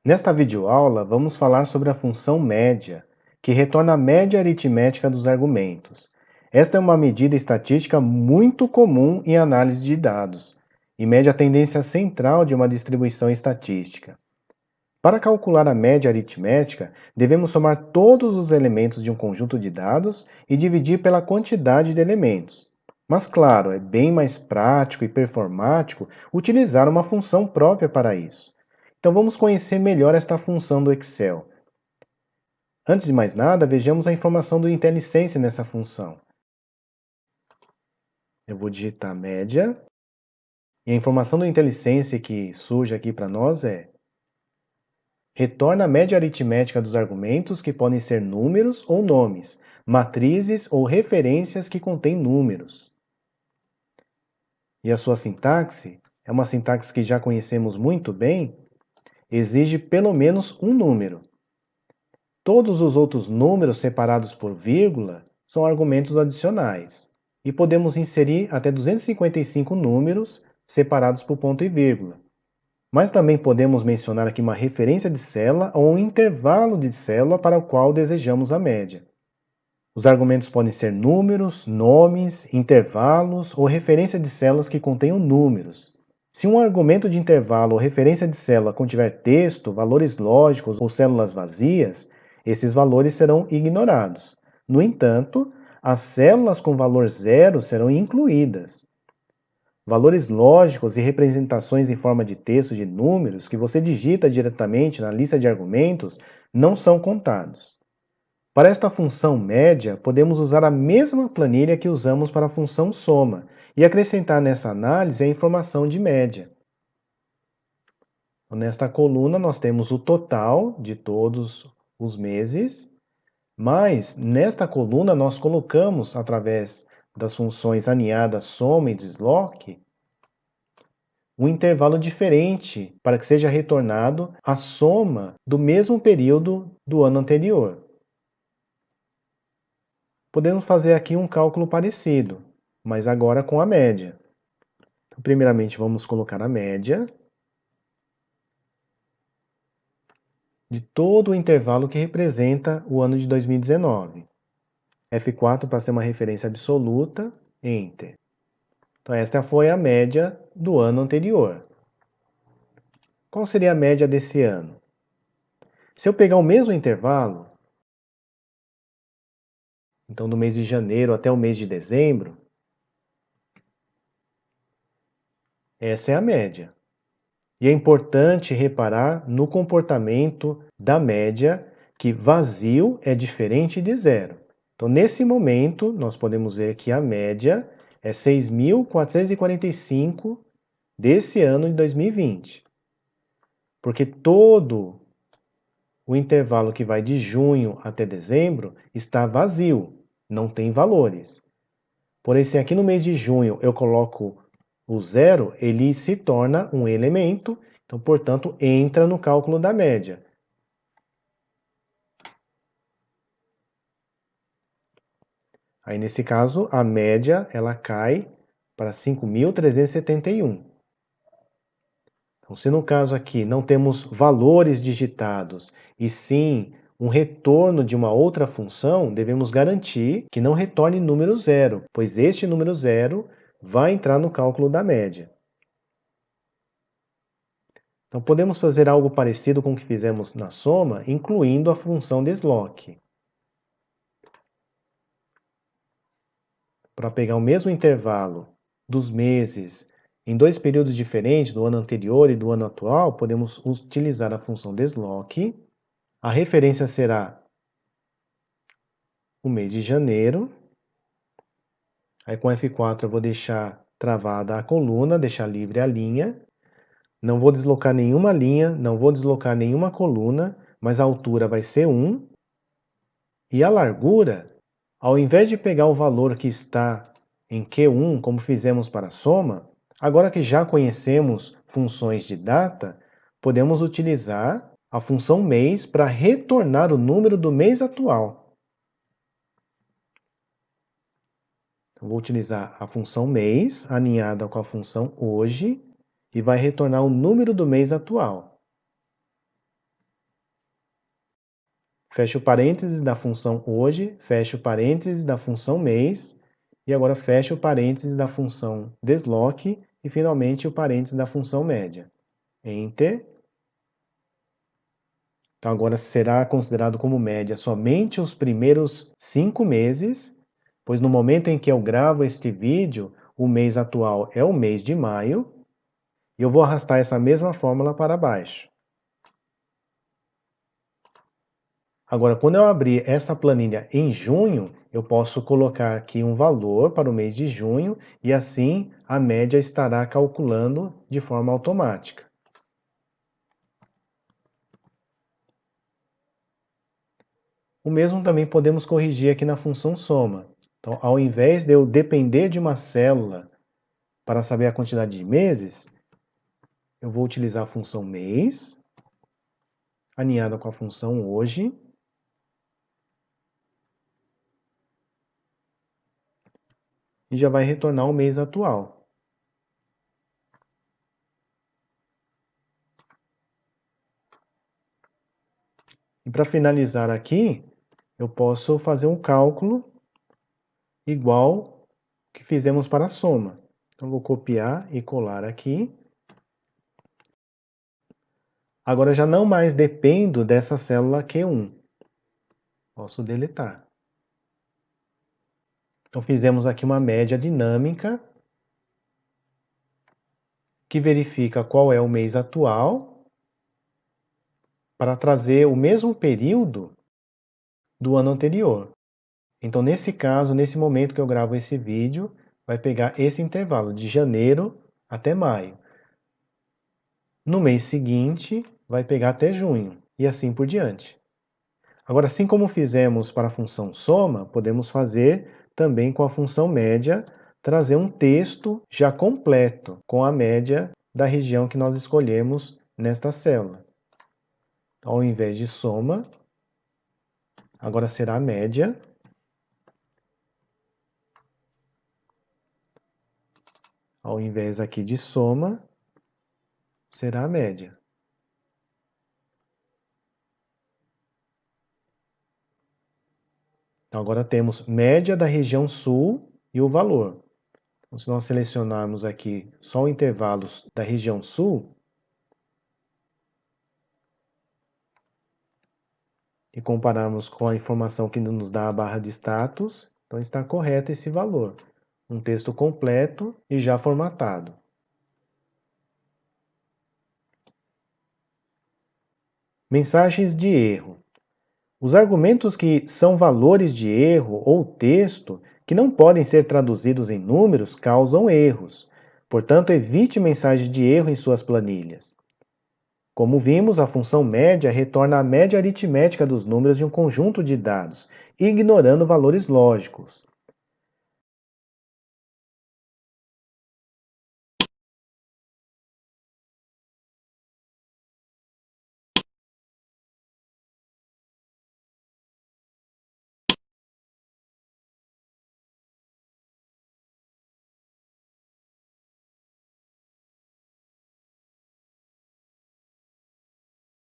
Nesta videoaula, vamos falar sobre a função média, que retorna a média aritmética dos argumentos. Esta é uma medida estatística muito comum em análise de dados e mede a tendência central de uma distribuição estatística. Para calcular a média aritmética, devemos somar todos os elementos de um conjunto de dados e dividir pela quantidade de elementos. Mas, claro, é bem mais prático e performático utilizar uma função própria para isso. Então vamos conhecer melhor esta função do Excel. Antes de mais nada, vejamos a informação do IntelliSense nessa função. Eu vou digitar média, e a informação do IntelliSense que surge aqui para nós é: retorna a média aritmética dos argumentos que podem ser números ou nomes, matrizes ou referências que contêm números. E a sua sintaxe é uma sintaxe que já conhecemos muito bem, exige pelo menos um número. Todos os outros números separados por vírgula são argumentos adicionais, e podemos inserir até 255 números separados por ponto e vírgula. Mas também podemos mencionar aqui uma referência de célula ou um intervalo de célula para o qual desejamos a média. Os argumentos podem ser números, nomes, intervalos ou referência de células que contenham números. Se um argumento de intervalo ou referência de célula contiver texto, valores lógicos ou células vazias, esses valores serão ignorados. No entanto, as células com valor zero serão incluídas. Valores lógicos e representações em forma de texto de números que você digita diretamente na lista de argumentos não são contados. Para esta função média, podemos usar a mesma planilha que usamos para a função soma e acrescentar nessa análise a informação de média. Nesta coluna, nós temos o total de todos os meses, mas nesta coluna nós colocamos, através das funções aninhada, soma e desloque, um intervalo diferente para que seja retornado a soma do mesmo período do ano anterior. Podemos fazer aqui um cálculo parecido, mas agora com a média. Então, primeiramente, vamos colocar a média de todo o intervalo que representa o ano de 2019. F4 para ser uma referência absoluta, Enter. Então, esta foi a média do ano anterior. Qual seria a média desse ano? Se eu pegar o mesmo intervalo, então do mês de janeiro até o mês de dezembro, essa é a média. E é importante reparar no comportamento da média, que vazio é diferente de zero. Então, nesse momento, nós podemos ver que a média é 6.445 desse ano de 2020. Porque todo o intervalo que vai de junho até dezembro está vazio, não tem valores. Porém, se aqui no mês de junho eu coloco o zero, ele se torna um elemento, então, portanto, entra no cálculo da média. Aí, nesse caso, a média ela cai para 5.371. Então, se no caso aqui não temos valores digitados, e sim um retorno de uma outra função, devemos garantir que não retorne número zero, pois este número zero vai entrar no cálculo da média. Então, podemos fazer algo parecido com o que fizemos na soma, incluindo a função desloque. Para pegar o mesmo intervalo dos meses em dois períodos diferentes, do ano anterior e do ano atual, podemos utilizar a função desloque. A referência será o mês de janeiro. Aí com F4 eu vou deixar travada a coluna, deixar livre a linha. Não vou deslocar nenhuma linha, não vou deslocar nenhuma coluna, mas a altura vai ser 1. E a largura, ao invés de pegar o valor que está em Q1, como fizemos para a soma, agora que já conhecemos funções de data, podemos utilizar a função mês para retornar o número do mês atual. Então, vou utilizar a função mês, aninhada com a função hoje, e vai retornar o número do mês atual. fecho parênteses da função hoje, fecho parênteses da função mês, e agora fecho o parênteses da função desloque e finalmente o parênteses da função média. Enter. Então agora será considerado como média somente os primeiros 5 meses, pois no momento em que eu gravo este vídeo, o mês atual é o mês de maio, e eu vou arrastar essa mesma fórmula para baixo. Agora, quando eu abrir essa planilha em junho, eu posso colocar aqui um valor para o mês de junho e assim a média estará calculando de forma automática. O mesmo também podemos corrigir aqui na função soma. Então, ao invés de eu depender de uma célula para saber a quantidade de meses, eu vou utilizar a função mês, alinhada com a função hoje, e já vai retornar o mês atual. E para finalizar aqui, eu posso fazer um cálculo igual que fizemos para a soma. Então, vou copiar e colar aqui. Agora, já não mais dependo dessa célula Q1. Posso deletar. Então, fizemos aqui uma média dinâmica que verifica qual é o mês atual para trazer o mesmo período do ano anterior. Então, nesse caso, nesse momento que eu gravo esse vídeo, vai pegar esse intervalo de janeiro até maio. No mês seguinte, vai pegar até junho, e assim por diante. Agora, assim como fizemos para a função soma, podemos fazer também com a função média, trazer um texto já completo com a média da região que nós escolhemos nesta célula. Ao invés de soma, agora será média. Ao invés aqui de soma, será a média. Então, agora temos média da região sul e o valor. Então, se nós selecionarmos aqui só o intervalos da região sul, e compararmos com a informação que nos dá a barra de status, então está correto esse valor. Um texto completo e já formatado. Mensagens de erro. Os argumentos que são valores de erro ou texto que não podem ser traduzidos em números causam erros. Portanto, evite mensagens de erro em suas planilhas. Como vimos, a função média retorna a média aritmética dos números de um conjunto de dados, ignorando valores lógicos.